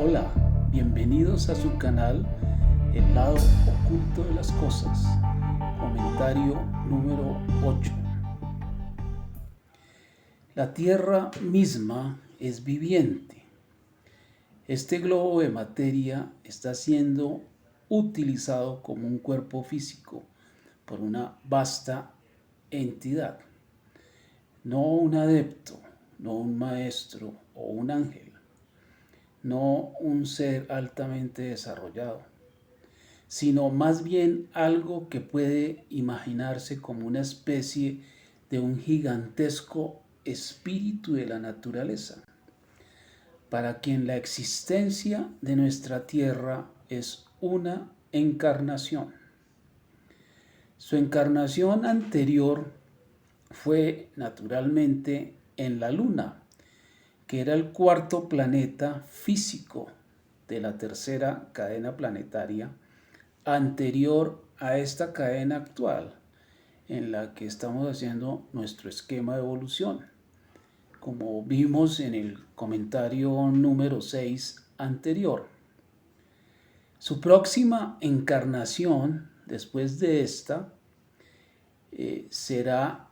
Hola, bienvenidos a su canal El lado oculto de las cosas. Comentario número 8. La Tierra misma es viviente. Este globo de materia está siendo utilizado como un cuerpo físico por una vasta entidad, no un adepto, no un maestro o un ángel, no un ser altamente desarrollado, sino más bien algo que puede imaginarse como una especie de un gigantesco espíritu de la naturaleza, para quien la existencia de nuestra tierra es una encarnación. Su encarnación anterior fue naturalmente en la Luna, que era el cuarto planeta físico de la tercera cadena planetaria anterior a esta cadena actual en la que estamos haciendo nuestro esquema de evolución, como vimos en el comentario número 6 anterior. Su próxima encarnación después de esta será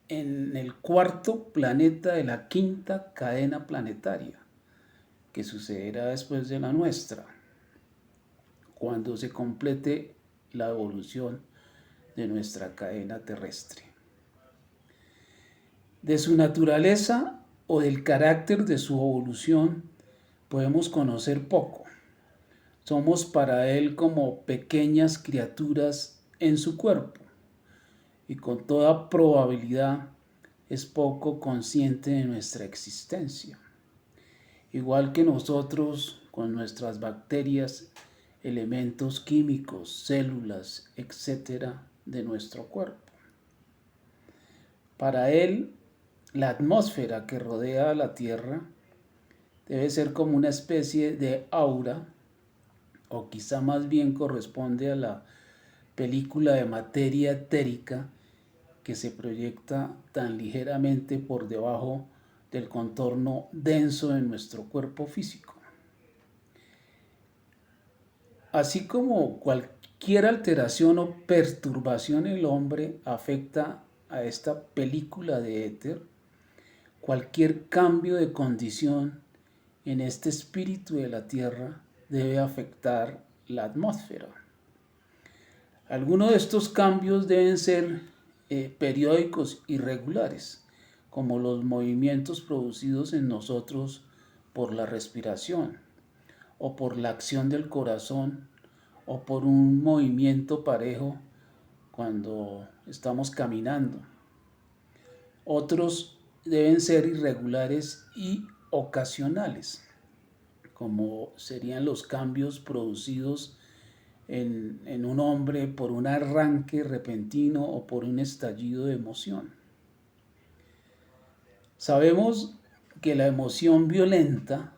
en el cuarto planeta de la quinta cadena planetaria, que sucederá después de la nuestra, cuando se complete la evolución de nuestra cadena terrestre. De su naturaleza o del carácter de su evolución podemos conocer poco. Somos para él como pequeñas criaturas en su cuerpo y con toda probabilidad es poco consciente de nuestra existencia. Igual que nosotros con nuestras bacterias, elementos químicos, células, etcétera, de nuestro cuerpo. Para él, la atmósfera que rodea a la Tierra debe ser como una especie de aura, o quizá más bien corresponde a la película de materia etérica que se proyecta tan ligeramente por debajo del contorno denso de nuestro cuerpo físico. Así como cualquier alteración o perturbación en el hombre afecta a esta película de éter, cualquier cambio de condición en este espíritu de la Tierra debe afectar la atmósfera. Algunos de estos cambios deben ser periódicos y regulares, como los movimientos producidos en nosotros por la respiración, o por la acción del corazón, o por un movimiento parejo cuando estamos caminando. Otros deben ser irregulares y ocasionales, como serían los cambios producidos en un hombre por un arranque repentino o por un estallido de emoción. Sabemos que la emoción violenta,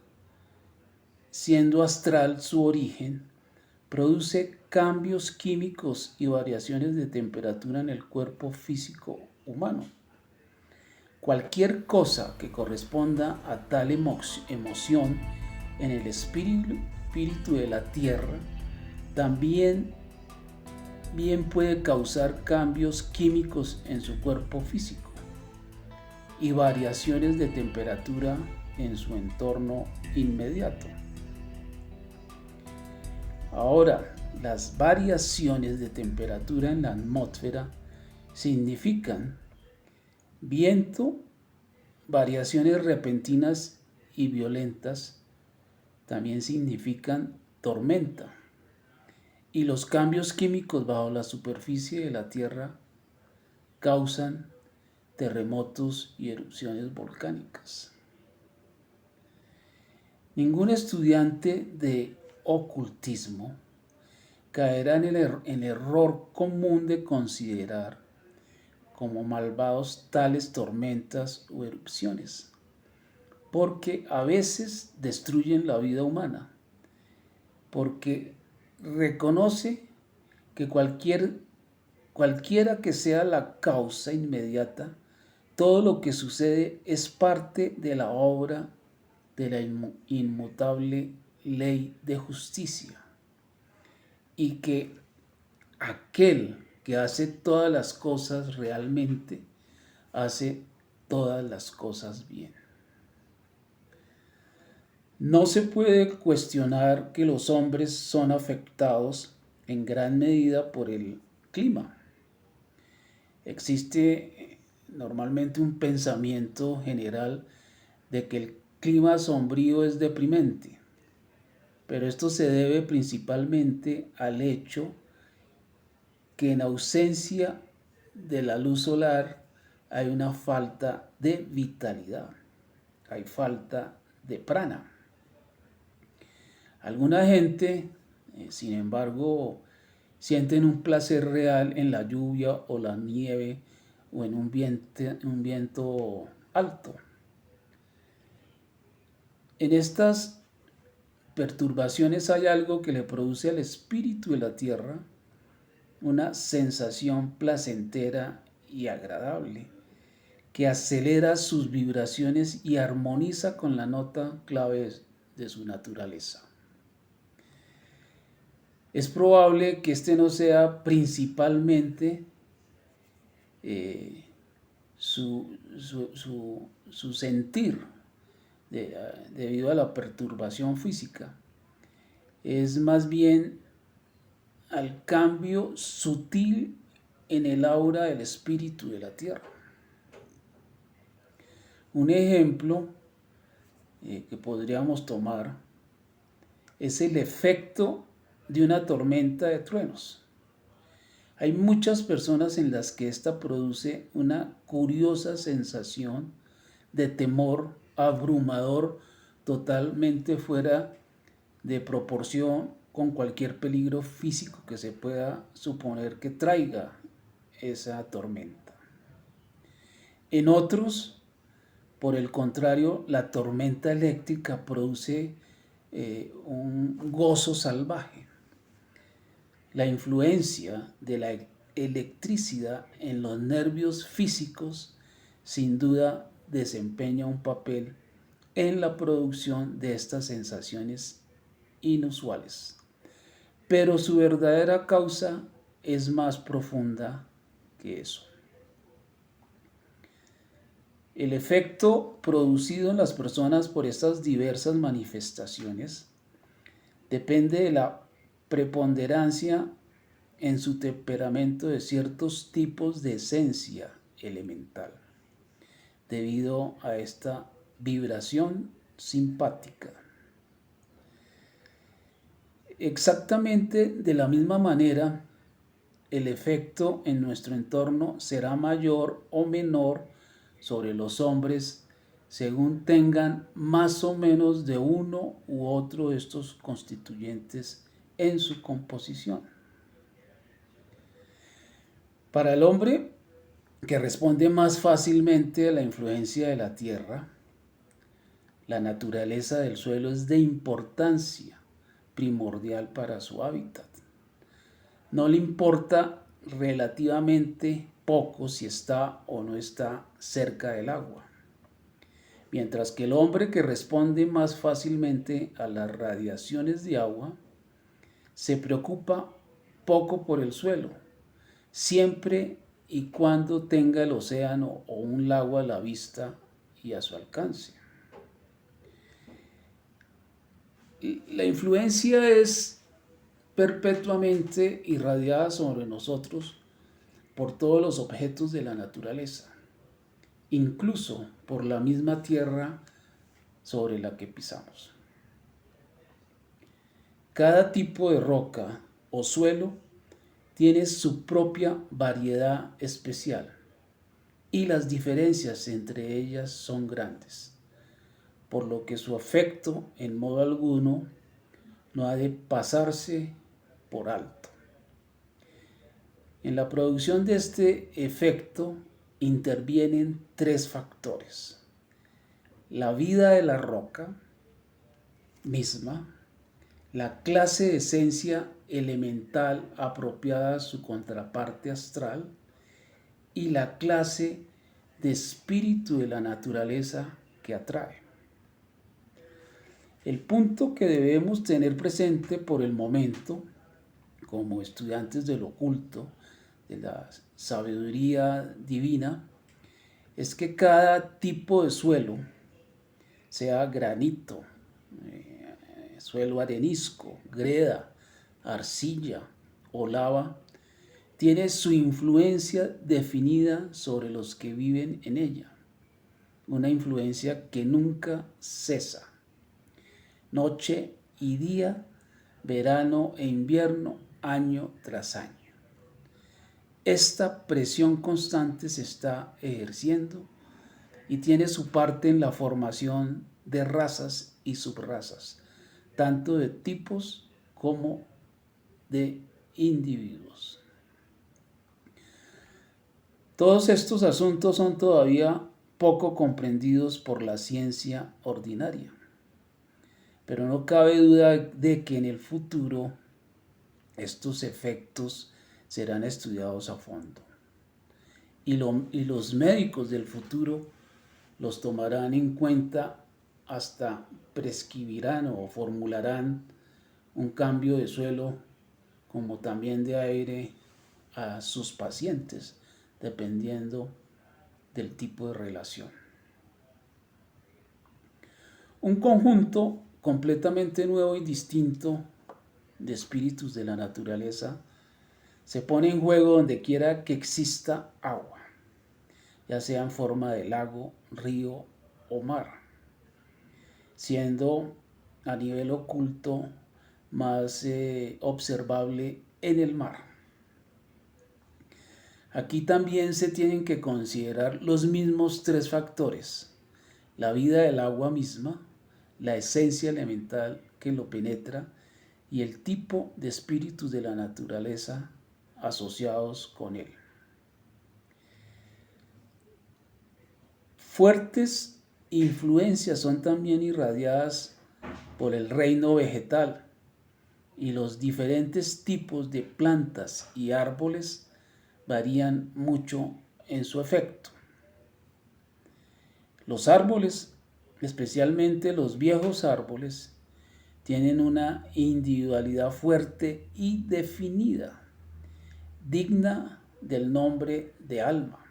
siendo astral su origen, produce cambios químicos y variaciones de temperatura en el cuerpo físico humano. Cualquier cosa que corresponda a tal emoción en el espíritu de la Tierra también bien puede causar cambios químicos en su cuerpo físico y variaciones de temperatura en su entorno inmediato. Ahora, las variaciones de temperatura en la atmósfera significan viento, variaciones repentinas y violentas también significan tormenta. Y los cambios químicos bajo la superficie de la Tierra causan terremotos y erupciones volcánicas. Ningún estudiante de ocultismo caerá en el error común de considerar como malvados tales tormentas o erupciones, porque a veces destruyen la vida humana, porque reconoce que cualquiera que sea la causa inmediata, todo lo que sucede es parte de la obra de la inmutable ley de justicia y que aquel que hace todas las cosas realmente hace todas las cosas bien. No se puede cuestionar que los hombres son afectados en gran medida por el clima. Existe normalmente un pensamiento general de que el clima sombrío es deprimente, pero esto se debe principalmente al hecho que en ausencia de la luz solar hay una falta de vitalidad, hay falta de prana. Alguna gente, sin embargo, sienten un placer real en la lluvia o la nieve o en un viento alto. En estas perturbaciones hay algo que le produce al espíritu de la tierra una sensación placentera y agradable, que acelera sus vibraciones y armoniza con la nota clave de su naturaleza. Es probable que este no sea principalmente su sentir debido a la perturbación física. Es más bien al cambio sutil en el aura del espíritu de la tierra. Un ejemplo que podríamos tomar es el efecto de una tormenta de truenos. Hay muchas personas en las que esta produce una curiosa sensación de temor abrumador, totalmente fuera de proporción con cualquier peligro físico que se pueda suponer que traiga esa tormenta. En otros, por el contrario, la tormenta eléctrica produce un gozo salvaje. La influencia de la electricidad en los nervios físicos sin duda desempeña un papel en la producción de estas sensaciones inusuales. Pero su verdadera causa es más profunda que eso. El efecto producido en las personas por estas diversas manifestaciones depende de la preponderancia en su temperamento de ciertos tipos de esencia elemental, debido a esta vibración simpática. Exactamente de la misma manera, el efecto en nuestro entorno será mayor o menor sobre los hombres según tengan más o menos de uno u otro de estos constituyentes en su composición. Para el hombre que responde más fácilmente a la influencia de la tierra, la naturaleza del suelo es de importancia primordial para su hábitat. No le importa relativamente poco si está o no está cerca del agua. Mientras que el hombre que responde más fácilmente a las radiaciones de agua se preocupa poco por el suelo, siempre y cuando tenga el océano o un lago a la vista y a su alcance. La influencia es perpetuamente irradiada sobre nosotros por todos los objetos de la naturaleza, incluso por la misma tierra sobre la que pisamos. Cada tipo de roca o suelo tiene su propia variedad especial y las diferencias entre ellas son grandes, por lo que su efecto en modo alguno no ha de pasarse por alto. En la producción de este efecto intervienen tres factores: la vida de la roca misma, la clase de esencia elemental apropiada a su contraparte astral y la clase de espíritu de la naturaleza que atrae. El punto que debemos tener presente por el momento, como estudiantes del oculto, de la sabiduría divina, es que cada tipo de suelo, sea granito, suelo arenisco, greda, arcilla o lava, tiene su influencia definida sobre los que viven en ella, una influencia que nunca cesa. Noche y día, verano e invierno, año tras año. Esta presión constante se está ejerciendo y tiene su parte en la formación de razas y subrazas, tanto de tipos como de individuos. Todos estos asuntos son todavía poco comprendidos por la ciencia ordinaria, pero no cabe duda de que en el futuro estos efectos serán estudiados a fondo y los médicos del futuro los tomarán en cuenta, hasta prescribirán o formularán un cambio de suelo como también de aire a sus pacientes, dependiendo del tipo de relación. Un conjunto completamente nuevo y distinto de espíritus de la naturaleza se pone en juego donde quiera que exista agua, ya sea en forma de lago, río o mar, siendo a nivel oculto más observable en el mar. Aquí también se tienen que considerar los mismos tres factores: la vida del agua misma, la esencia elemental que lo penetra y el tipo de espíritus de la naturaleza asociados con él. Fuertes influencias son también irradiadas por el reino vegetal y los diferentes tipos de plantas y árboles varían mucho en su efecto. Los árboles, especialmente los viejos árboles, tienen una individualidad fuerte y definida, digna del nombre de alma.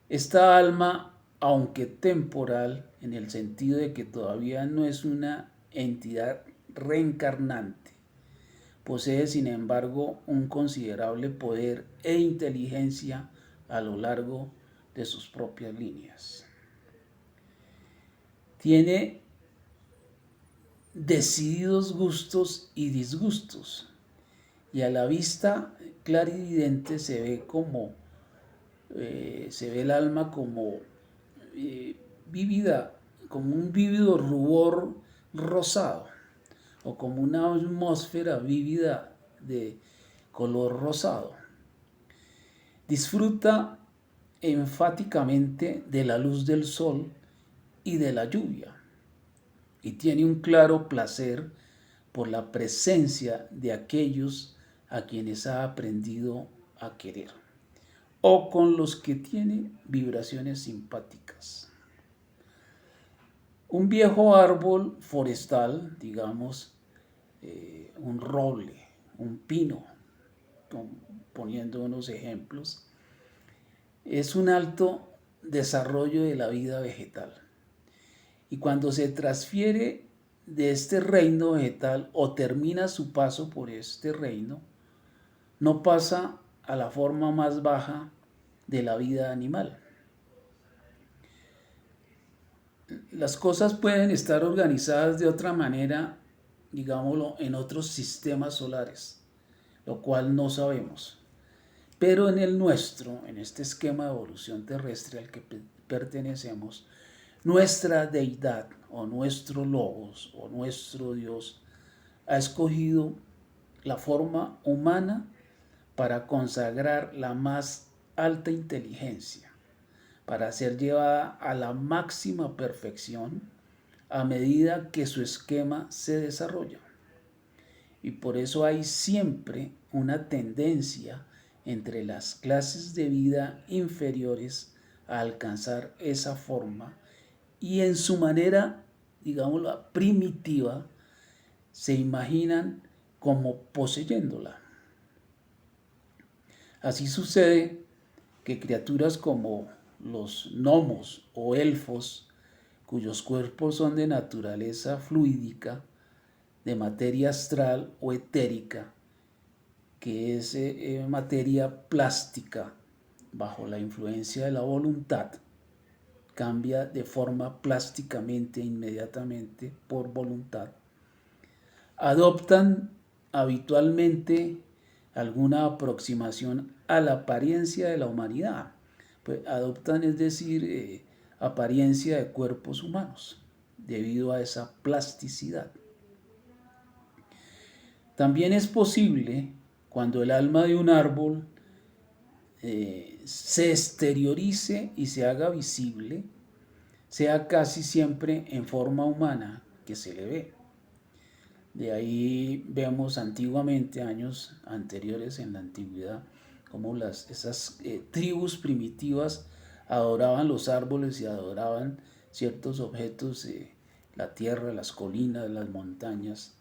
Esta alma, aunque temporal, en el sentido de que todavía no es una entidad reencarnante, posee sin embargo un considerable poder e inteligencia a lo largo de sus propias líneas. Tiene decididos gustos y disgustos, y a la vista clarividente se ve el alma como vívida, como un vívido rubor rosado, o como una atmósfera vívida de color rosado. Disfruta enfáticamente de la luz del sol y de la lluvia, y tiene un claro placer por la presencia de aquellos a quienes ha aprendido a querer, o con los que tiene vibraciones simpáticas. Un viejo árbol forestal, digamos, un roble, un pino, poniendo unos ejemplos, es un alto desarrollo de la vida vegetal. Y cuando se transfiere de este reino vegetal o termina su paso por este reino, no pasa a la forma más baja de la vida animal. Las cosas pueden estar organizadas de otra manera, digámoslo, en otros sistemas solares, lo cual no sabemos. Pero en el nuestro, en este esquema de evolución terrestre al que pertenecemos, nuestra deidad o nuestro logos o nuestro Dios ha escogido la forma humana para consagrar la más alta inteligencia, para ser llevada a la máxima perfección a medida que su esquema se desarrolla. Y por eso hay siempre una tendencia entre las clases de vida inferiores a alcanzar esa forma y en su manera digámoslo, primitiva, se imaginan como poseyéndola. Así sucede que criaturas como los gnomos o elfos, cuyos cuerpos son de naturaleza fluídica, de materia astral o etérica, que es materia plástica bajo la influencia de la voluntad, cambia de forma plásticamente inmediatamente por voluntad, adoptan habitualmente alguna aproximación a la apariencia de la humanidad. Pues adoptan, es decir, apariencia de cuerpos humanos, debido a esa plasticidad. También es posible, cuando el alma de un árbol se exteriorice y se haga visible, sea casi siempre en forma humana que se le ve. De ahí vemos antiguamente, años anteriores en la antigüedad, como esas tribus primitivas adoraban los árboles y adoraban ciertos objetos, la tierra, las colinas, las montañas,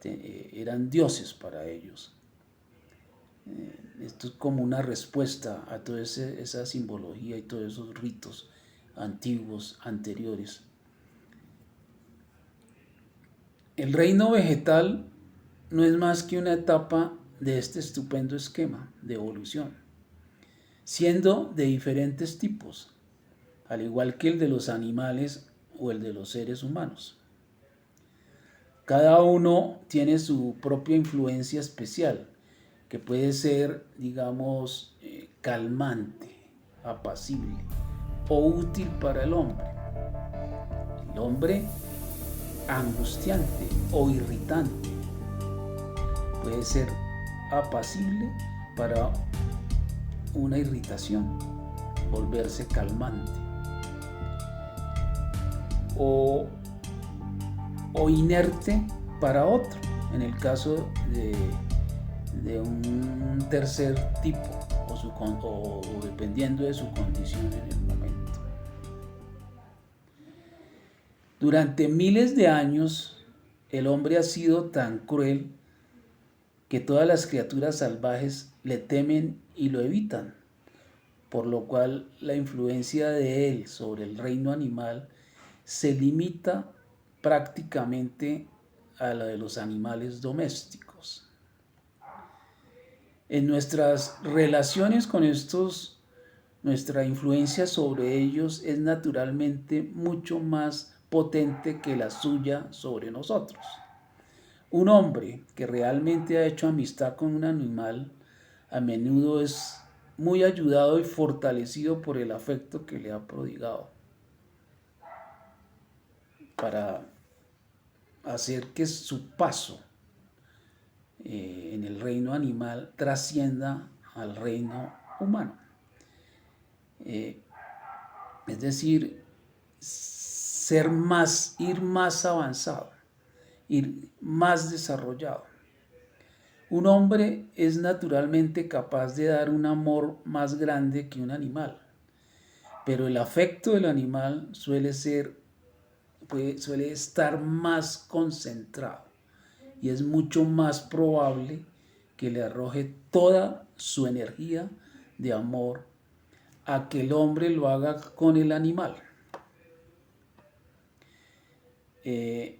eran dioses para ellos. Esto es como una respuesta a toda esa simbología y todos esos ritos antiguos, anteriores. El reino vegetal no es más que una etapa de este estupendo esquema de evolución, siendo de diferentes tipos, al igual que el de los animales o el de los seres humanos. Cada uno tiene su propia influencia especial, que puede ser, digamos, calmante, apacible o útil para el hombre. El hombre angustiante o irritante puede ser apacible para una irritación, volverse calmante, o inerte para otro, en el caso de un tercer tipo o dependiendo de su condición en el momento. Durante miles de años, el hombre ha sido tan cruel que todas las criaturas salvajes le temen y lo evitan, por lo cual la influencia de él sobre el reino animal se limita prácticamente a la de los animales domésticos. En nuestras relaciones con estos, nuestra influencia sobre ellos es naturalmente mucho más potente que la suya sobre nosotros. Un hombre que realmente ha hecho amistad con un animal a menudo es muy ayudado y fortalecido por el afecto que le ha prodigado, para hacer que su paso en el reino animal trascienda al reino humano. Es decir, ir más avanzado, ir más desarrollado. Un hombre es naturalmente capaz de dar un amor más grande que un animal, pero el afecto del animal suele estar más concentrado y es mucho más probable que le arroje toda su energía de amor a que el hombre lo haga con el animal. El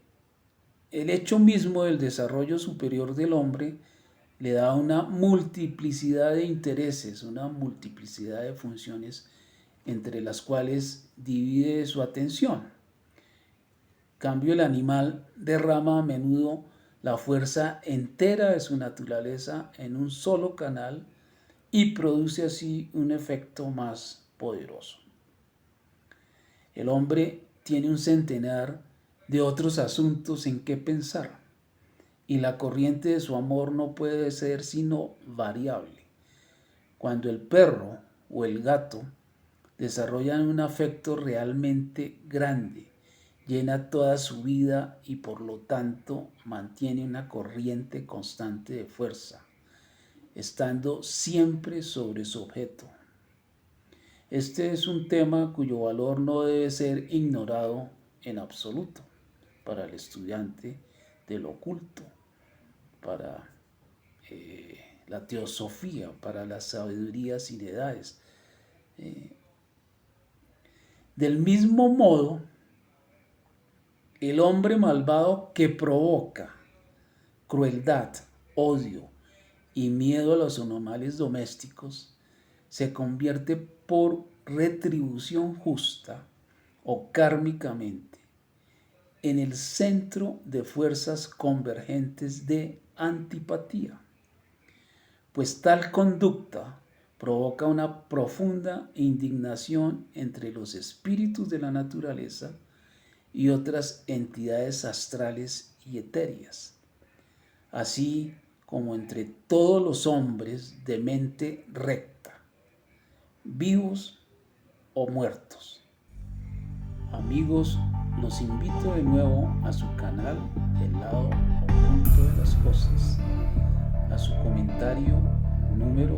hecho mismo del desarrollo superior del hombre le da una multiplicidad de intereses, una multiplicidad de funciones entre las cuales divide su atención. En cambio, el animal derrama a menudo la fuerza entera de su naturaleza en un solo canal y produce así un efecto más poderoso. El hombre tiene un centenar de otros asuntos en que pensar y la corriente de su amor no puede ser sino variable. Cuando el perro o el gato desarrollan un afecto realmente grande, llena toda su vida y por lo tanto mantiene una corriente constante de fuerza, estando siempre sobre su objeto. Este es un tema cuyo valor no debe ser ignorado en absoluto. para el estudiante del oculto, para la teosofía, para las sabidurías sin edades. Del mismo modo, el hombre malvado que provoca crueldad, odio y miedo a los animales domésticos se convierte por retribución justa o kármicamente en el centro de fuerzas convergentes de antipatía, pues tal conducta provoca una profunda indignación entre los espíritus de la naturaleza y otras entidades astrales y etéreas, así como entre todos los hombres de mente recta, vivos o muertos. Amigos, los invito de nuevo a su canal El lado oculto de las cosas, a su comentario número